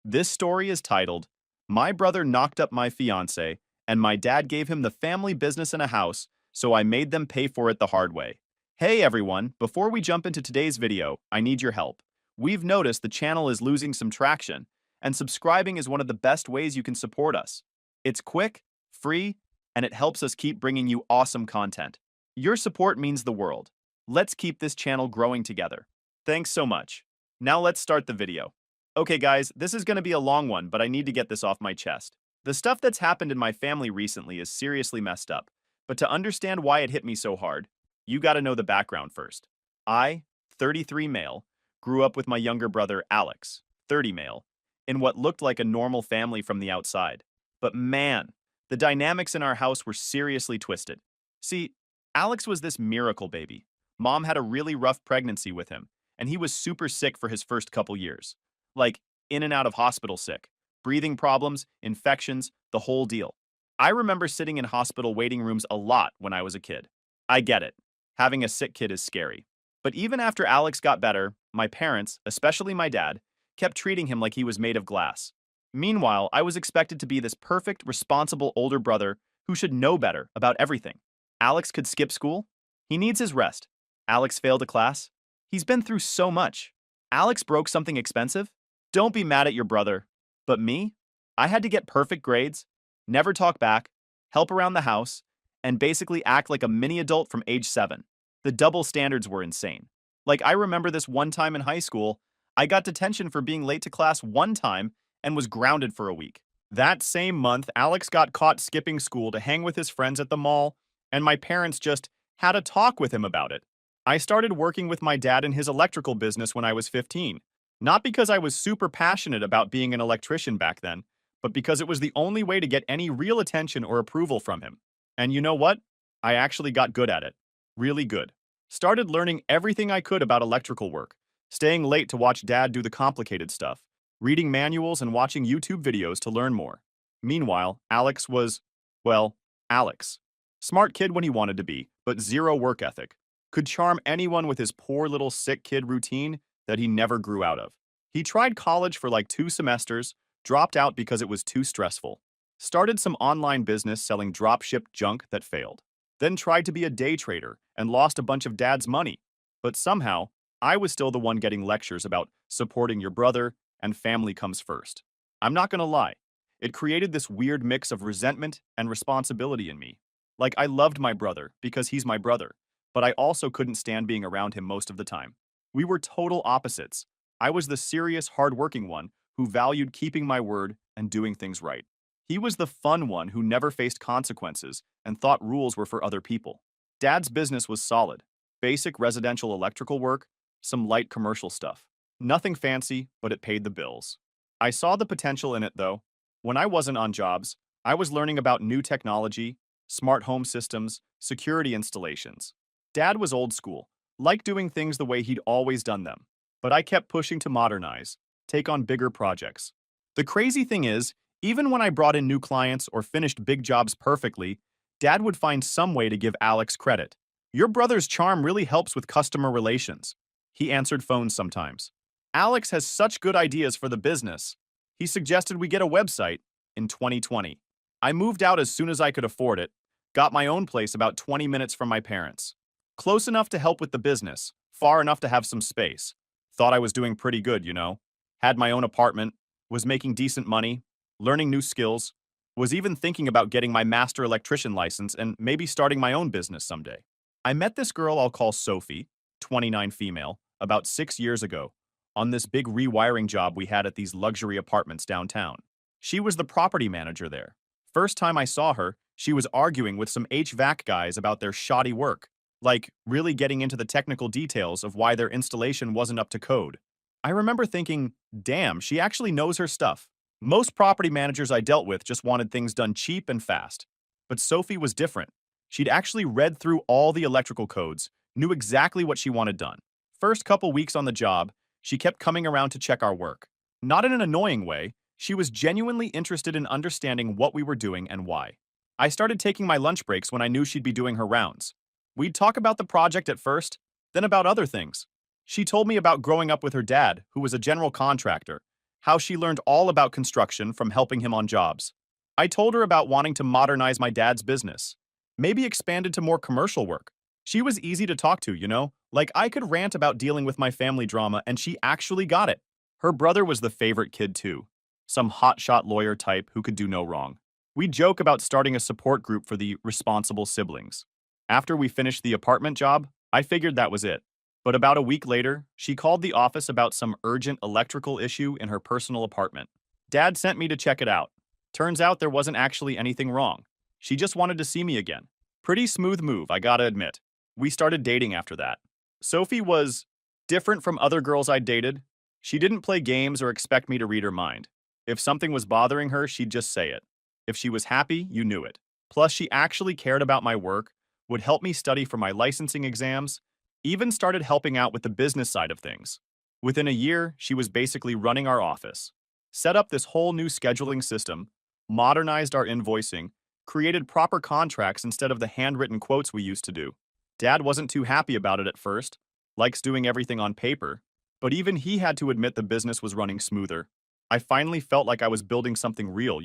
This story is titled, My Brother Knocked Up My Fiancée, and My Dad Gave Him the Family Business and a House, so I Made Them Pay for It the Hard Way. Hey everyone, before we jump into today's video, I need your help. We've noticed the channel is losing some traction, and subscribing is one of the best ways you can support us. It's quick, free, and it helps us keep bringing you awesome content. Your support means the world. Let's keep this channel growing together. Thanks so much. Now let's start the video. Okay guys, this is going to be a long one, but I need to get this off my chest. The stuff that's happened in my family recently is seriously messed up, but to understand why it hit me so hard, you gotta know the background first. I, 33 male, grew up with my younger brother Alex, 30 male, in what looked like a normal family from the outside. But man, the dynamics in our house were seriously twisted. See, Alex was this miracle baby. Mom had a really rough pregnancy with him, and he was super sick for his first couple years. Like, in and out of hospital sick. Breathing problems, infections, the whole deal. I remember sitting in hospital waiting rooms a lot when I was a kid. I get it. Having a sick kid is scary. But even after Alex got better, my parents, especially my dad, kept treating him like he was made of glass. Meanwhile, I was expected to be this perfect, responsible older brother who should know better about everything. Alex could skip school. He needs his rest. Alex failed a class. He's been through so much. Alex broke something expensive. Don't be mad at your brother. But me? I had to get perfect grades, never talk back, help around the house, and basically act like a mini adult from age 7. The double standards were insane. Like, I remember this one time in high school, I got detention for being late to class one time and was grounded for a week. That same month, Alex got caught skipping school to hang with his friends at the mall, and my parents just had a talk with him about it. I started working with my dad in his electrical business when I was 15. Not because I was super passionate about being an electrician back then, but because it was the only way to get any real attention or approval from him. And you know what? I actually got good at it. Really good. Started learning everything I could about electrical work, staying late to watch Dad do the complicated stuff, reading manuals and watching YouTube videos to learn more. Meanwhile, Alex was, well, Alex. Smart kid when he wanted to be, but zero work ethic. Could charm anyone with his poor little sick kid routine that he never grew out of. He tried college for like 2 semesters, dropped out because it was too stressful. Started some online business selling dropship junk that failed. Then tried to be a day trader and lost a bunch of Dad's money. But somehow, I was still the one getting lectures about supporting your brother and family comes first. I'm not gonna lie, it created this weird mix of resentment and responsibility in me. Like, I loved my brother because he's my brother, but I also couldn't stand being around him most of the time. We were total opposites. I was the serious, hardworking one who valued keeping my word and doing things right. He was the fun one who never faced consequences and thought rules were for other people. Dad's business was solid. Basic residential electrical work, some light commercial stuff. Nothing fancy, but it paid the bills. I saw the potential in it though. When I wasn't on jobs, I was learning about new technology, smart home systems, security installations. Dad was old school. Liked doing things the way he'd always done them. But I kept pushing to modernize, take on bigger projects. The crazy thing is, even when I brought in new clients or finished big jobs perfectly, Dad would find some way to give Alex credit. Your brother's charm really helps with customer relations. He answered phones sometimes. Alex has such good ideas for the business. He suggested we get a website in 2020. I moved out as soon as I could afford it, got my own place about 20 minutes from my parents. Close enough to help with the business, far enough to have some space. Thought I was doing pretty good, you know. Had my own apartment, was making decent money, learning new skills, was even thinking about getting my master electrician license and maybe starting my own business someday. I met this girl I'll call Sophie, 29 female, about 6 years ago, on this big rewiring job we had at these luxury apartments downtown. She was the property manager there. First time I saw her, she was arguing with some HVAC guys about their shoddy work. Like, really getting into the technical details of why their installation wasn't up to code. I remember thinking, damn, she actually knows her stuff. Most property managers I dealt with just wanted things done cheap and fast. But Sophie was different. She'd actually read through all the electrical codes, knew exactly what she wanted done. First couple weeks on the job, she kept coming around to check our work. Not in an annoying way, she was genuinely interested in understanding what we were doing and why. I started taking my lunch breaks when I knew she'd be doing her rounds. We'd talk about the project at first, then about other things. She told me about growing up with her dad, who was a general contractor, how she learned all about construction from helping him on jobs. I told her about wanting to modernize my dad's business, maybe expand into more commercial work. She was easy to talk to, like I could rant about dealing with my family drama and she actually got it. Her brother was the favorite kid too, some hotshot lawyer type who could do no wrong. We joke about starting a support group for the responsible siblings. After we finished the apartment job, I figured that was it. But about a week later, she called the office about some urgent electrical issue in her personal apartment. Dad sent me to check it out. Turns out there wasn't actually anything wrong. She just wanted to see me again. Pretty smooth move, I gotta admit. We started dating after that. Sophie was different from other girls I'd dated. She didn't play games or expect me to read her mind. If something was bothering her, she'd just say it. If she was happy, you knew it. Plus, she actually cared about my work, would help me study for my licensing exams, even started helping out with the business side of things. Within a year, she was basically running our office, set up this whole new scheduling system, modernized our invoicing, created proper contracts instead of the handwritten quotes we used to do. Dad wasn't too happy about it at first, likes doing everything on paper, but even he had to admit the business was running smoother. I finally felt like I was building something real,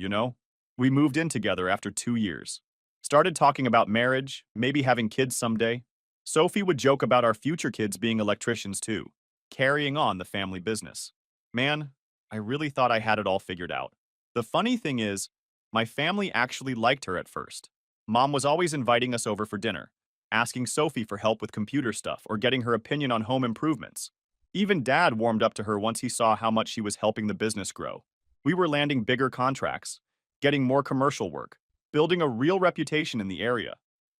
We moved in together after 2 years. Started talking about marriage, maybe having kids someday. Sophie would joke about our future kids being electricians too, carrying on the family business. Man, I really thought I had it all figured out. The funny thing is, my family actually liked her at first. Mom was always inviting us over for dinner, asking Sophie for help with computer stuff or getting her opinion on home improvements. Even Dad warmed up to her once he saw how much she was helping the business grow. We were landing bigger contracts, getting more commercial work, building a real reputation in the area.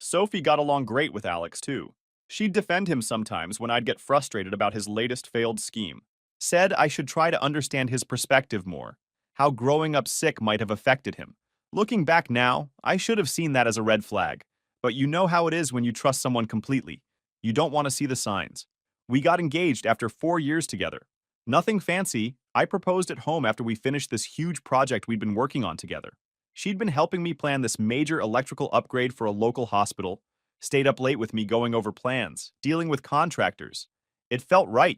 Sophie got along great with Alex, too. She'd defend him sometimes when I'd get frustrated about his latest failed scheme. Said I should try to understand his perspective more, how growing up sick might have affected him. Looking back now, I should have seen that as a red flag. But you know how it is when you trust someone completely. You don't want to see the signs. We got engaged after 4 years together. Nothing fancy. I proposed at home after we finished this huge project we'd been working on together. She'd been helping me plan this major electrical upgrade for a local hospital, stayed up late with me going over plans, dealing with contractors. It felt right,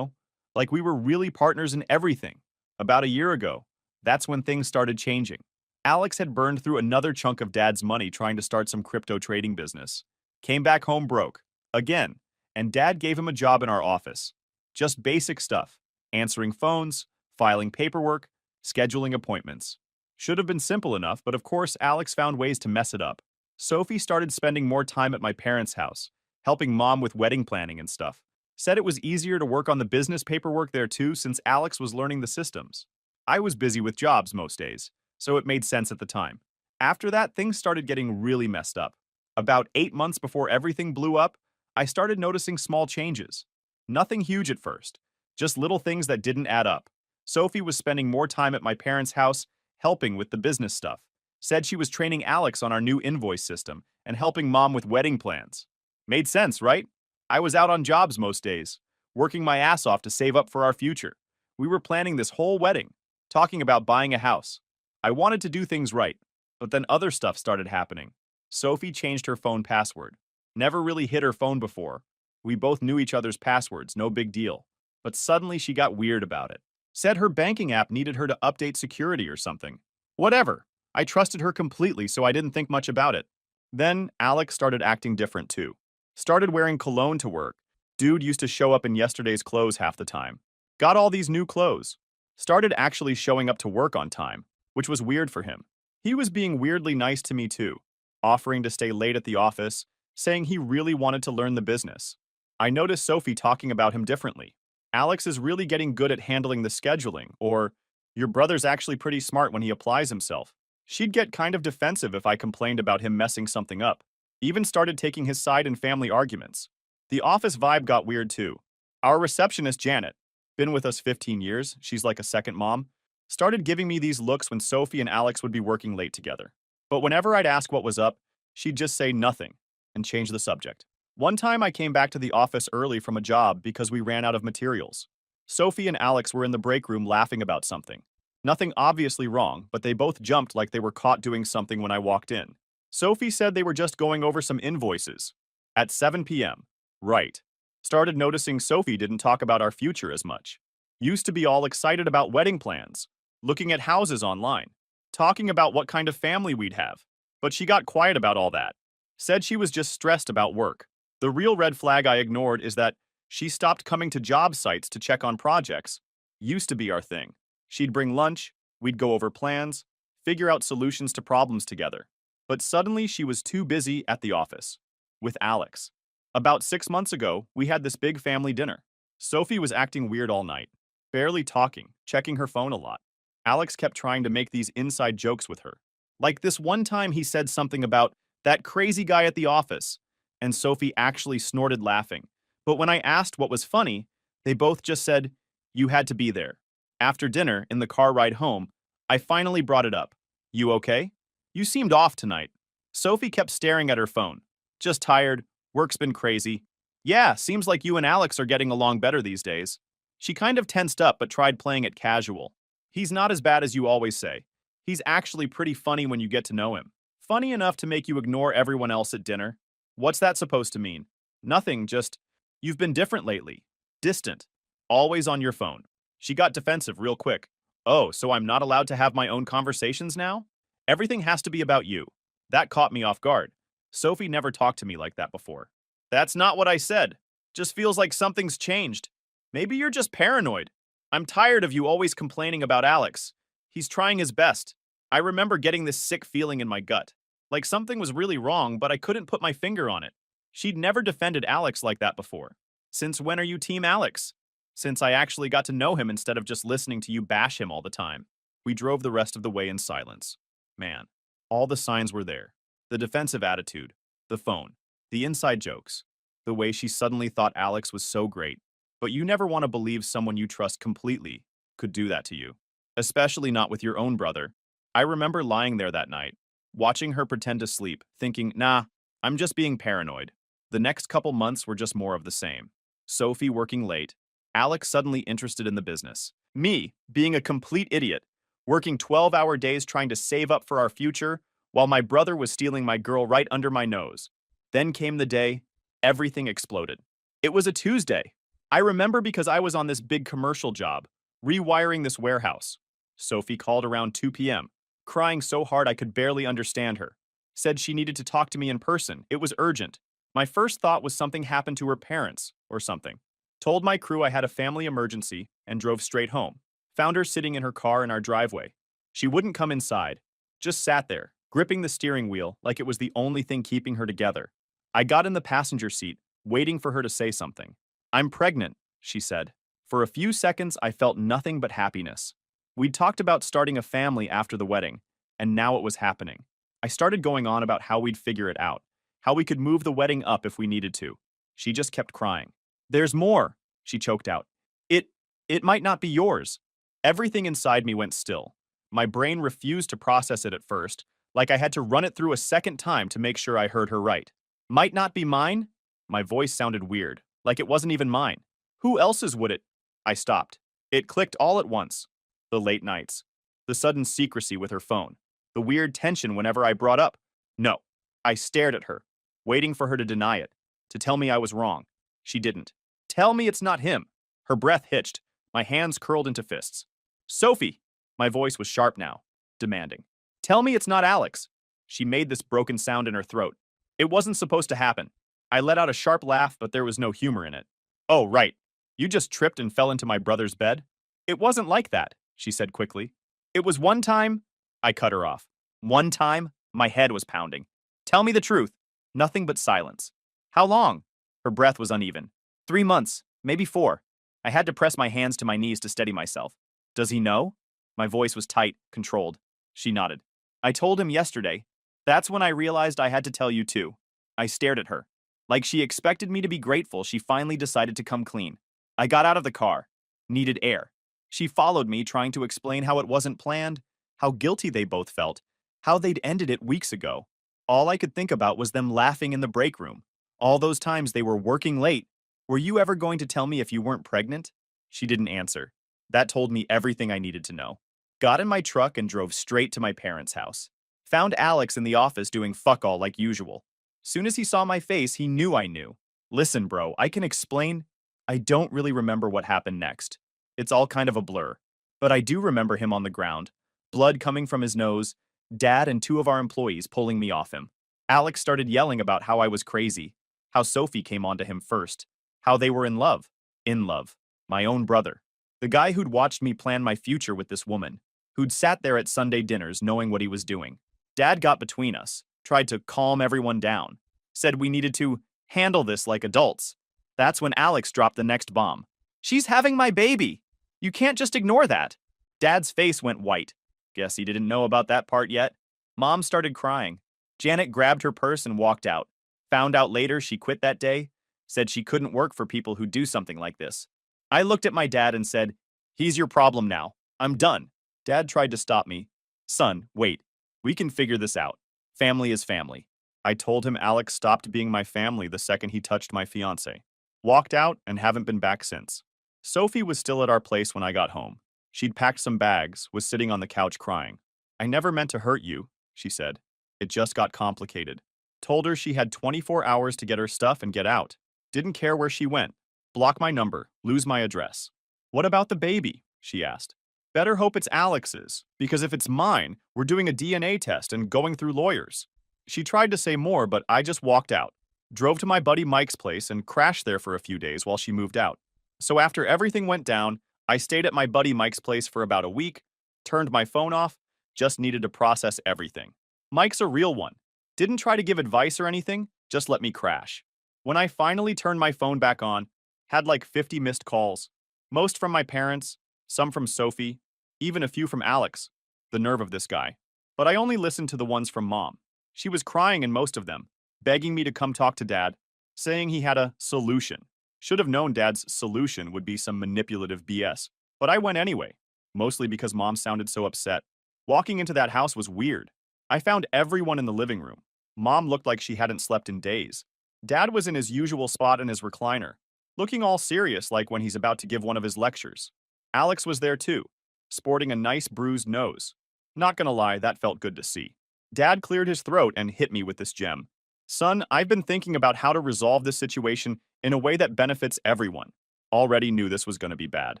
like we were really partners in everything. About a year ago, that's when things started changing. Alex had burned through another chunk of Dad's money trying to start some crypto trading business. Came back home broke, again, and Dad gave him a job in our office. Just basic stuff, answering phones, filing paperwork, scheduling appointments. Should have been simple enough, but of course Alex found ways to mess it up. Sophie started spending more time at my parents' house, helping Mom with wedding planning and stuff. Said it was easier to work on the business paperwork there too since Alex was learning the systems. I was busy with jobs most days, so it made sense at the time. After that, things started getting really messed up. About 8 months before everything blew up, I started noticing small changes. Nothing huge at first, just little things that didn't add up. Sophie was spending more time at my parents' house, helping with the business stuff. Said she was training Alex on our new invoice system and helping Mom with wedding plans. Made sense, right? I was out on jobs most days, working my ass off to save up for our future. We were planning this whole wedding, talking about buying a house. I wanted to do things right, but then other stuff started happening. Sophie changed her phone password. Never really hit her phone before. We both knew each other's passwords, no big deal. But suddenly she got weird about it. Said her banking app needed her to update security or something. Whatever. I trusted her completely, so I didn't think much about it. Then Alex started acting different too. Started wearing cologne to work. Dude used to show up in yesterday's clothes half the time. Got all these new clothes. Started actually showing up to work on time, which was weird for him. He was being weirdly nice to me too, offering to stay late at the office, saying he really wanted to learn the business. I noticed Sophie talking about him differently. Alex is really getting good at handling the scheduling, or your brother's actually pretty smart when he applies himself. She'd get kind of defensive if I complained about him messing something up. Even started taking his side in family arguments. The office vibe got weird too. Our receptionist, Janet, been with us 15 years, she's like a second mom, started giving me these looks when Sophie and Alex would be working late together. But whenever I'd ask what was up, she'd just say nothing and change the subject. One time I came back to the office early from a job because we ran out of materials. Sophie and Alex were in the break room laughing about something. Nothing obviously wrong, but they both jumped like they were caught doing something when I walked in. Sophie said they were just going over some invoices. At 7 p.m. Right. Started noticing Sophie didn't talk about our future as much. Used to be all excited about wedding plans, looking at houses online, talking about what kind of family we'd have. But she got quiet about all that. Said she was just stressed about work. The real red flag I ignored is that she stopped coming to job sites to check on projects. Used to be our thing. She'd bring lunch, we'd go over plans, figure out solutions to problems together. But suddenly she was too busy at the office. With Alex. About 6 months ago, we had this big family dinner. Sophie was acting weird all night, barely talking, checking her phone a lot. Alex kept trying to make these inside jokes with her. Like this one time he said something about that crazy guy at the office, and Sophie actually snorted laughing. But when I asked what was funny, they both just said, "You had to be there." After dinner, in the car ride home, I finally brought it up. "You okay? You seemed off tonight." Sophie kept staring at her phone. "Just tired. Work's been crazy." "Yeah, seems like you and Alex are getting along better these days." She kind of tensed up but tried playing it casual. "He's not as bad as you always say. He's actually pretty funny when you get to know him. Funny enough to make you ignore everyone else at dinner." "What's that supposed to mean?" "Nothing, just, you've been different lately. Distant. Always on your phone." She got defensive real quick. "Oh, so I'm not allowed to have my own conversations now? Everything has to be about you." That caught me off guard. Sophie never talked to me like that before. "That's not what I said. Just feels like something's changed. Maybe you're just paranoid. I'm tired of you always complaining about Alex. He's trying his best." I remember getting this sick feeling in my gut. Like something was really wrong, but I couldn't put my finger on it. She'd never defended Alex like that before. "Since when are you Team Alex?" "Since I actually got to know him instead of just listening to you bash him all the time." We drove the rest of the way in silence. Man, all the signs were there. The defensive attitude, the phone, the inside jokes, the way she suddenly thought Alex was so great. But you never want to believe someone you trust completely could do that to you. Especially not with your own brother. I remember lying there that night, watching her pretend to sleep, thinking, nah, I'm just being paranoid. The next couple months were just more of the same. Sophie working late, Alex suddenly interested in the business. Me, being a complete idiot, working 12-hour days trying to save up for our future, while my brother was stealing my girl right under my nose. Then came the day, everything exploded. It was a Tuesday. I remember because I was on this big commercial job, rewiring this warehouse. Sophie called around 2 p.m., crying so hard I could barely understand her. Said she needed to talk to me in person. It was urgent. My first thought was something happened to her parents or something. Told my crew I had a family emergency and drove straight home. Found her sitting in her car in our driveway. She wouldn't come inside. Just sat there, gripping the steering wheel like it was the only thing keeping her together. I got in the passenger seat, waiting for her to say something. "I'm pregnant," she said. For a few seconds, I felt nothing but happiness. We'd talked about starting a family after the wedding, and now it was happening. I started going on about how we'd figure it out, how we could move the wedding up if we needed to. She just kept crying. "There's more," she choked out. It might not be yours." Everything inside me went still. My brain refused to process it at first, like I had to run it through a second time to make sure I heard her right. "Might not be mine?" My voice sounded weird, like it wasn't even mine. "Who else's would it?" I stopped. It clicked all at once. The late nights. The sudden secrecy with her phone. The weird tension whenever I brought up. "No." I stared at her, waiting for her to deny it, to tell me I was wrong. She didn't. "Tell me it's not him." Her breath hitched. My hands curled into fists. "Sophie!" My voice was sharp now, demanding. "Tell me it's not Alex." She made this broken sound in her throat. "It wasn't supposed to happen." I let out a sharp laugh, but there was no humor in it. "Oh, right. You just tripped and fell into my brother's bed?" "It wasn't like that," she said quickly. "It was one time." I cut her off. "One time?" My head was pounding. "Tell me the truth." Nothing but silence. "How long?" Her breath was uneven. 3 months, maybe 4. I had to press my hands to my knees to steady myself. "Does he know?" My voice was tight, controlled. She nodded. "I told him yesterday. That's when I realized I had to tell you too." I stared at her. Like she expected me to be grateful, she finally decided to come clean. I got out of the car. Needed air. She followed me, trying to explain how it wasn't planned, how guilty they both felt, how they'd ended it weeks ago. All I could think about was them laughing in the break room. All those times they were working late. "Were you ever going to tell me if you weren't pregnant?" She didn't answer. That told me everything I needed to know. Got in my truck and drove straight to my parents' house. Found Alex in the office doing fuck all like usual. Soon as he saw my face, he knew I knew. "Listen, bro, I can explain." I don't really remember what happened next. It's all kind of a blur. But I do remember him on the ground, blood coming from his nose, Dad and two of our employees pulling me off him. Alex started yelling about how I was crazy, how Sophie came onto him first, how they were in love. In love. My own brother. The guy who'd watched me plan my future with this woman, who'd sat there at Sunday dinners knowing what he was doing. Dad got between us, tried to calm everyone down, said we needed to handle this like adults. That's when Alex dropped the next bomb. She's having my baby! You can't just ignore that. Dad's face went white. Guess he didn't know about that part yet. Mom started crying. Janet grabbed her purse and walked out. Found out later she quit that day, said she couldn't work for people who do something like this. I looked at my dad and said, "He's your problem now. I'm done." Dad tried to stop me. "Son, wait. We can figure this out. Family is family." I told him Alex stopped being my family the second he touched my fiancée. Walked out and haven't been back since. Sophie was still at our place when I got home. She'd packed some bags, was sitting on the couch crying. "I never meant to hurt you," she said. "It just got complicated." Told her she had 24 hours to get her stuff and get out. Didn't care where she went. Block my number, lose my address. "What about the baby?" she asked. "Better hope it's Alex's, because if it's mine, we're doing a DNA test and going through lawyers." She tried to say more, but I just walked out. Drove to my buddy Mike's place and crashed there for a few days while she moved out. So after everything went down, I stayed at my buddy Mike's place for about a week, turned my phone off, just needed to process everything. Mike's a real one. Didn't try to give advice or anything, just let me crash. When I finally turned my phone back on, had like 50 missed calls. Most from my parents, some from Sophie, even a few from Alex. The nerve of this guy. But I only listened to the ones from Mom. She was crying in most of them, begging me to come talk to Dad, saying he had a solution. Should have known Dad's solution would be some manipulative BS. But I went anyway, mostly because Mom sounded so upset. Walking into that house was weird. I found everyone in the living room. Mom looked like she hadn't slept in days. Dad was in his usual spot in his recliner, looking all serious like when he's about to give one of his lectures. Alex was there too, sporting a nice bruised nose. Not gonna lie, that felt good to see. Dad cleared his throat and hit me with this gem. "Son, I've been thinking about how to resolve this situation in a way that benefits everyone. Already knew this was gonna be bad.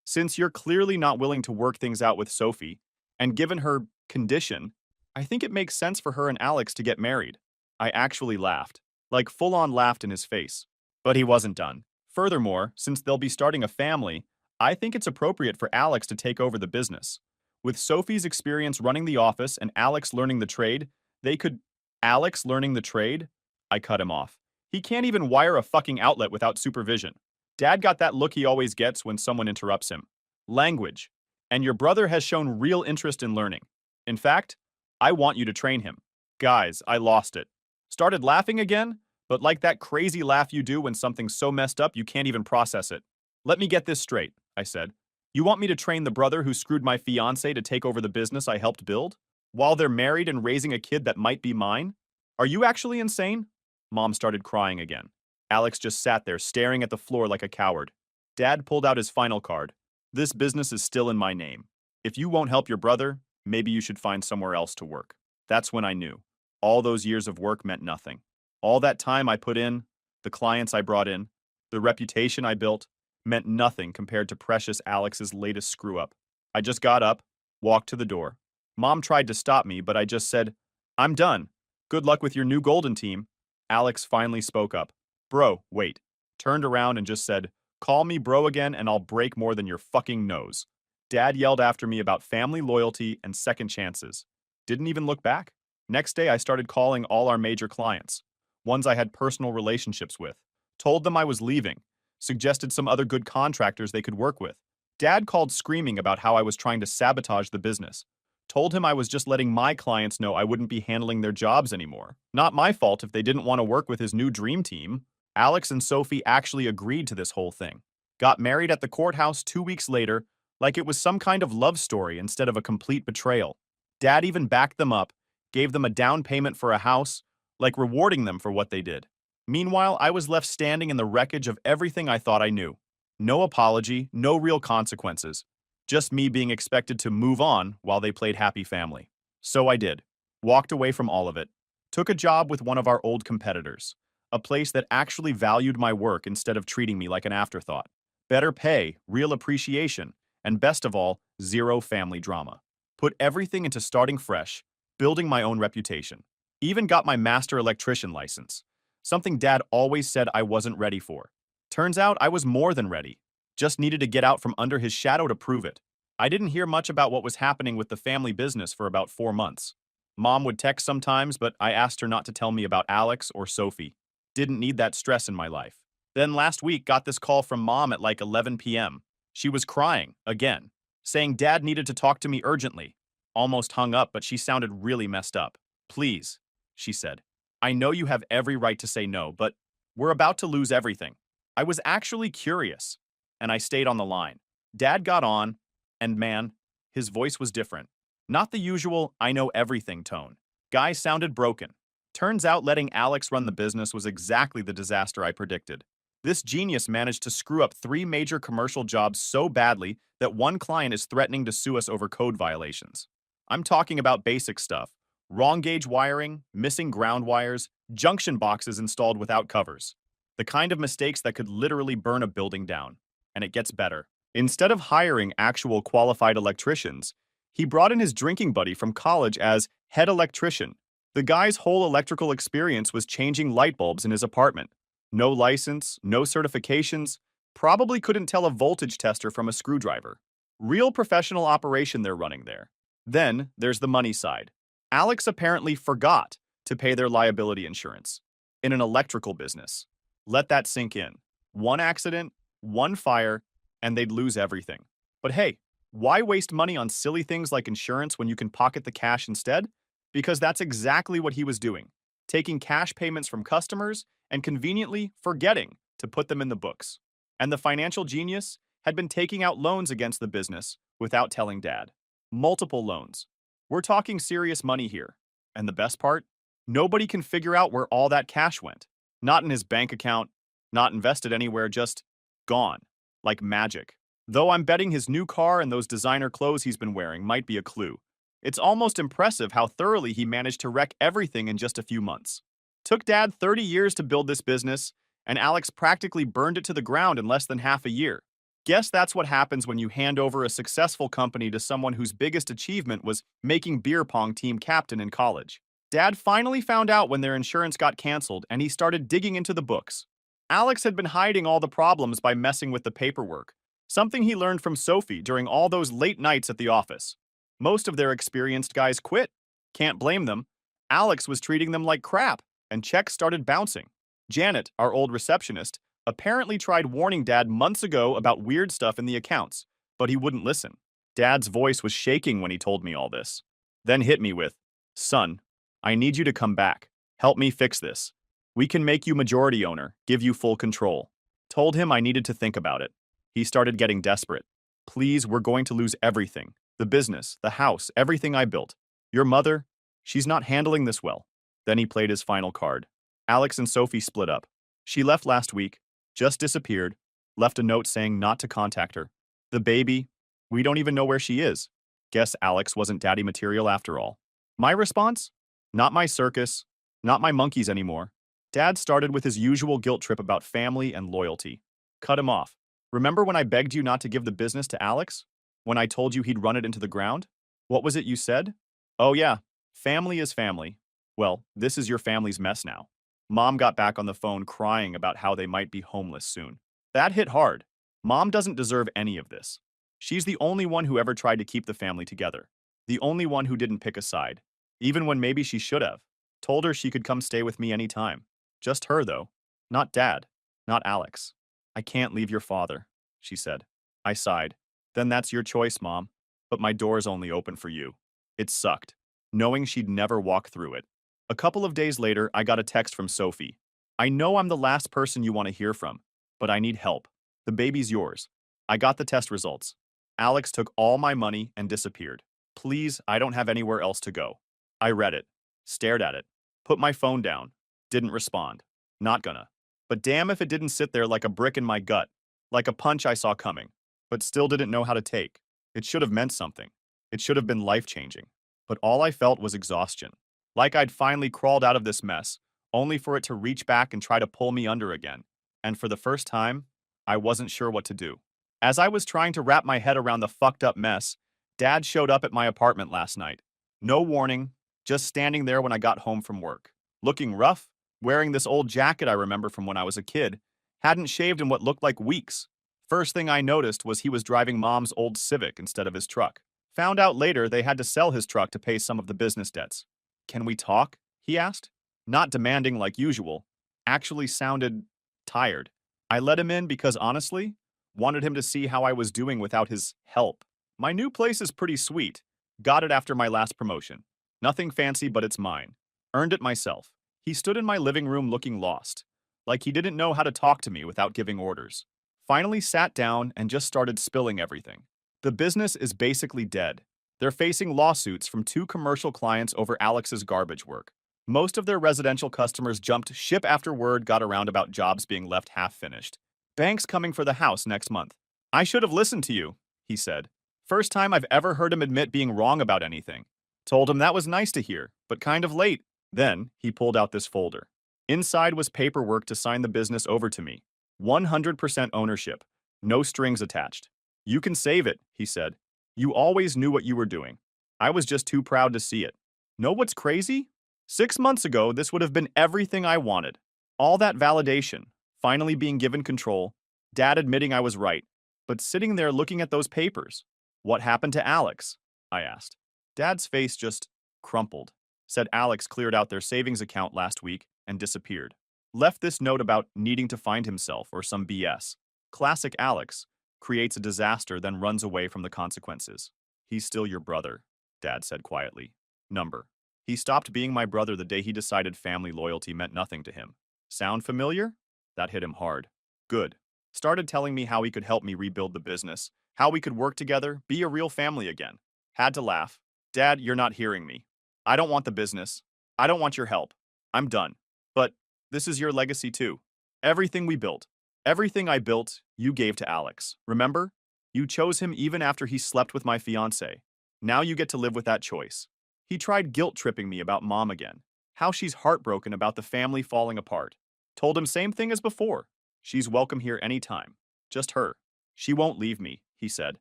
Since you're clearly not willing to work things out with Sophie, and given her condition, I think it makes sense for her and Alex to get married." I actually laughed, like full-on laughed in his face. But he wasn't done. Furthermore, since they'll be starting a family, I think it's appropriate for Alex to take over the business. With Sophie's experience running the office and Alex learning the trade, they could... Alex learning the trade? I cut him off. He can't even wire a fucking outlet without supervision. Dad got that look he always gets when someone interrupts him. Language. And your brother has shown real interest in learning. In fact, I want you to train him. Guys, I lost it. Started laughing again, but like that crazy laugh you do when something's so messed up you can't even process it. "Let me get this straight," I said. "You want me to train the brother who screwed my fiancée to take over the business I helped build? While they're married and raising a kid that might be mine? Are you actually insane?" Mom started crying again. Alex just sat there staring at the floor like a coward. Dad pulled out his final card. "This business is still in my name. If you won't help your brother, maybe you should find somewhere else to work." That's when I knew. All those years of work meant nothing. All that time I put in, the clients I brought in, the reputation I built, meant nothing compared to precious Alex's latest screw-up. I just got up, walked to the door. Mom tried to stop me, but I just said, "I'm done. Good luck with your new golden team." Alex finally spoke up. "Bro, wait." Turned around and just said, "Call me bro again and I'll break more than your fucking nose." Dad yelled after me about family loyalty and second chances. Didn't even look back. Next day, I started calling all our major clients, ones I had personal relationships with. Told them I was leaving. Suggested some other good contractors they could work with. Dad called screaming about how I was trying to sabotage the business. Told him I was just letting my clients know I wouldn't be handling their jobs anymore. Not my fault if they didn't want to work with his new dream team. Alex and Sophie actually agreed to this whole thing. Got married at the courthouse 2 weeks later, like it was some kind of love story instead of a complete betrayal. Dad even backed them up, gave them a down payment for a house, like rewarding them for what they did. Meanwhile, I was left standing in the wreckage of everything I thought I knew. No apology, no real consequences. Just me being expected to move on while they played happy family. So I did. Walked away from all of it. Took a job with one of our old competitors. A place that actually valued my work instead of treating me like an afterthought. Better pay, real appreciation, and best of all, zero family drama. Put everything into starting fresh, building my own reputation. Even got my master electrician license, something Dad always said I wasn't ready for. Turns out I was more than ready. Just needed to get out from under his shadow to prove it. I didn't hear much about what was happening with the family business for about 4 months. Mom would text sometimes, but I asked her not to tell me about Alex or Sophie. Didn't need that stress in my life. Then last week got this call from Mom at like 11 p.m. She was crying, again, saying Dad needed to talk to me urgently. Almost hung up, but she sounded really messed up. Please, she said. I know you have every right to say no, but we're about to lose everything. I was actually curious, and I stayed on the line. Dad got on, and man, his voice was different. Not the usual I know everything tone. Guy sounded broken. Turns out letting Alex run the business was exactly the disaster I predicted. This genius managed to screw up 3 major commercial jobs so badly that one client is threatening to sue us over code violations. I'm talking about basic stuff. Wrong gauge wiring, missing ground wires, junction boxes installed without covers. The kind of mistakes that could literally burn a building down. And it gets better. Instead of hiring actual qualified electricians, he brought in his drinking buddy from college as head electrician. The guy's whole electrical experience was changing light bulbs in his apartment. No license, no certifications, probably couldn't tell a voltage tester from a screwdriver. Real professional operation they're running there. Then there's the money side. Alex apparently forgot to pay their liability insurance in an electrical business. Let that sink in. One accident, one fire, and they'd lose everything. But hey, why waste money on silly things like insurance when you can pocket the cash instead? Because that's exactly what he was doing, taking cash payments from customers and conveniently forgetting to put them in the books. And the financial genius had been taking out loans against the business without telling Dad. Multiple loans. We're talking serious money here. And the best part? Nobody can figure out where all that cash went. Not in his bank account, not invested anywhere, just gone. Like magic. Though I'm betting his new car and those designer clothes he's been wearing might be a clue. It's almost impressive how thoroughly he managed to wreck everything in just a few months. Took Dad 30 years to build this business, and Alex practically burned it to the ground in less than half a year. Guess that's what happens when you hand over a successful company to someone whose biggest achievement was making beer pong team captain in college. Dad finally found out when their insurance got canceled, and he started digging into the books. Alex had been hiding all the problems by messing with the paperwork, something he learned from Sophie during all those late nights at the office. Most of their experienced guys quit. Can't blame them. Alex was treating them like crap, and checks started bouncing. Janet, our old receptionist, apparently tried warning Dad months ago about weird stuff in the accounts, but he wouldn't listen. Dad's voice was shaking when he told me all this. Then hit me with, "Son, I need you to come back. Help me fix this. We can make you majority owner, give you full control." Told him I needed to think about it. He started getting desperate. "Please, we're going to lose everything. The business, the house, everything I built. Your mother, she's not handling this well." Then he played his final card. Alex and Sophie split up. She left last week, just disappeared, left a note saying not to contact her. The baby, we don't even know where she is. Guess Alex wasn't daddy material after all. My response? Not my circus, not my monkeys anymore. Dad started with his usual guilt trip about family and loyalty. Cut him off. Remember when I begged you not to give the business to Alex? When I told you he'd run it into the ground? What was it you said? Oh yeah, family is family. Well, this is your family's mess now. Mom got back on the phone crying about how they might be homeless soon. That hit hard. Mom doesn't deserve any of this. She's the only one who ever tried to keep the family together. The only one who didn't pick a side. Even when maybe she should have. Told her she could come stay with me anytime. Just her, though. Not Dad. Not Alex. "I can't leave your father," she said. I sighed. "Then that's your choice, Mom. But my door's only open for you." It sucked, knowing she'd never walk through it. A couple of days later, I got a text from Sophie. "I know I'm the last person you want to hear from, but I need help. The baby's yours." I got the test results. Alex took all my money and disappeared. Please, I don't have anywhere else to go. I read it, stared at it, put my phone down, didn't respond. Not gonna. But damn if it didn't sit there like a brick in my gut, like a punch I saw coming, but still didn't know how to take. It should have meant something. It should have been life-changing. But all I felt was exhaustion. Like I'd finally crawled out of this mess, only for it to reach back and try to pull me under again. And for the first time, I wasn't sure what to do. As I was trying to wrap my head around the fucked up mess, Dad showed up at my apartment last night. No warning, just standing there when I got home from work. Looking rough, wearing this old jacket I remember from when I was a kid, hadn't shaved in what looked like weeks. First thing I noticed was he was driving Mom's old Civic instead of his truck. Found out later they had to sell his truck to pay some of the business debts. "Can we talk?" he asked. Not demanding like usual. Actually sounded tired. I let him in because honestly, wanted him to see how I was doing without his help. My new place is pretty sweet. Got it after my last promotion. Nothing fancy, but it's mine. Earned it myself. He stood in my living room looking lost, like he didn't know how to talk to me without giving orders. Finally sat down and just started spilling everything. The business is basically dead. They're facing lawsuits from 2 commercial clients over Alex's garbage work. Most of their residential customers jumped ship after word got around about jobs being left half-finished. "Bank's coming for the house next month." "I should have listened to you," he said. First time I've ever heard him admit being wrong about anything. Told him that was nice to hear, but kind of late. Then, he pulled out this folder. Inside was paperwork to sign the business over to me. 100% ownership. No strings attached. "You can save it," he said. "You always knew what you were doing. I was just too proud to see it." Know what's crazy? 6 months ago, this would have been everything I wanted. All that validation, finally being given control, Dad admitting I was right, but sitting there looking at those papers. "What happened to Alex?" I asked. Dad's face just crumpled. Said Alex cleared out their savings account last week and disappeared. Left this note about needing to find himself or some BS. Classic Alex. Creates a disaster, then runs away from the consequences. "He's still your brother," Dad said quietly. Number. He stopped being my brother the day he decided family loyalty meant nothing to him. Sound familiar? That hit him hard. Good. Started telling me how he could help me rebuild the business, how we could work together, be a real family again. Had to laugh. "Dad, you're not hearing me. I don't want the business. I don't want your help. I'm done. But this is your legacy too. Everything we built. Everything I built, you gave to Alex. Remember? You chose him even after he slept with my fiancée. Now you get to live with that choice." He tried guilt-tripping me about Mom again. How she's heartbroken about the family falling apart. Told him same thing as before. "She's welcome here anytime. Just her. She won't leave me," he said.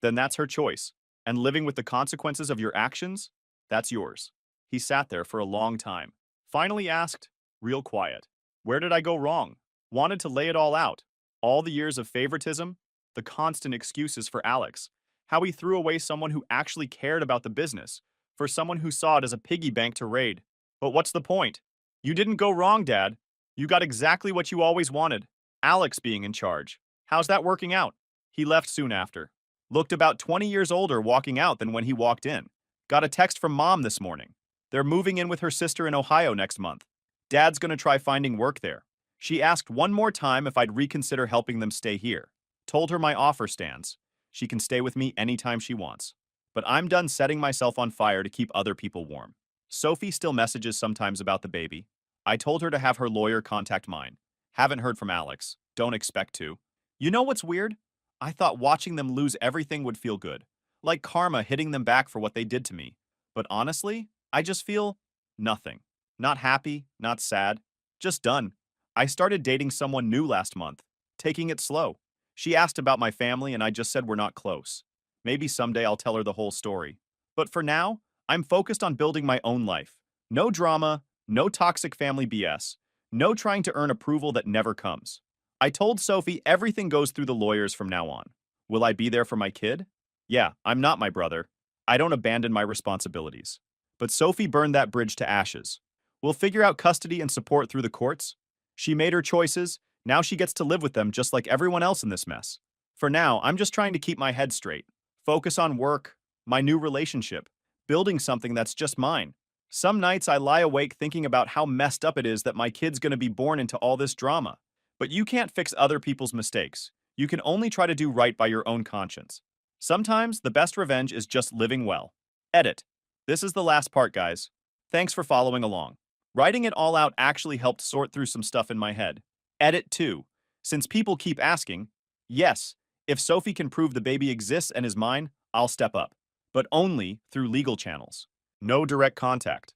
"Then that's her choice. And living with the consequences of your actions? That's yours." He sat there for a long time. Finally asked, real quiet, "Where did I go wrong?" Wanted to lay it all out. All the years of favoritism, the constant excuses for Alex, how he threw away someone who actually cared about the business, for someone who saw it as a piggy bank to raid. But what's the point? You didn't go wrong, Dad. You got exactly what you always wanted. Alex being in charge. How's that working out? He left soon after. Looked about 20 years older walking out than when he walked in. Got a text from Mom this morning. They're moving in with her sister in Ohio next month. Dad's gonna try finding work there. She asked one more time if I'd reconsider helping them stay here. Told her my offer stands. She can stay with me anytime she wants. But I'm done setting myself on fire to keep other people warm. Sophie still messages sometimes about the baby. I told her to have her lawyer contact mine. Haven't heard from Alex. Don't expect to. You know what's weird? I thought watching them lose everything would feel good. Like karma hitting them back for what they did to me. But honestly, I just feel nothing. Not happy, not sad. Just done. I started dating someone new last month. Taking it slow. She asked about my family and I just said we're not close. Maybe someday I'll tell her the whole story. But for now, I'm focused on building my own life. No drama, no toxic family BS, no trying to earn approval that never comes. I told Sophie everything goes through the lawyers from now on. Will I be there for my kid? Yeah, I'm not my brother. I don't abandon my responsibilities. But Sophie burned that bridge to ashes. We'll figure out custody and support through the courts. She made her choices. Now she gets to live with them just like everyone else in this mess. For now, I'm just trying to keep my head straight. Focus on work, my new relationship, building something that's just mine. Some nights I lie awake thinking about how messed up it is that my kid's gonna be born into all this drama. But you can't fix other people's mistakes. You can only try to do right by your own conscience. Sometimes the best revenge is just living well. Edit. This is the last part, guys. Thanks for following along. Writing it all out actually helped sort through some stuff in my head. Edit 2. Since people keep asking, yes, if Sophie can prove the baby exists and is mine, I'll step up. But only through legal channels. No direct contact.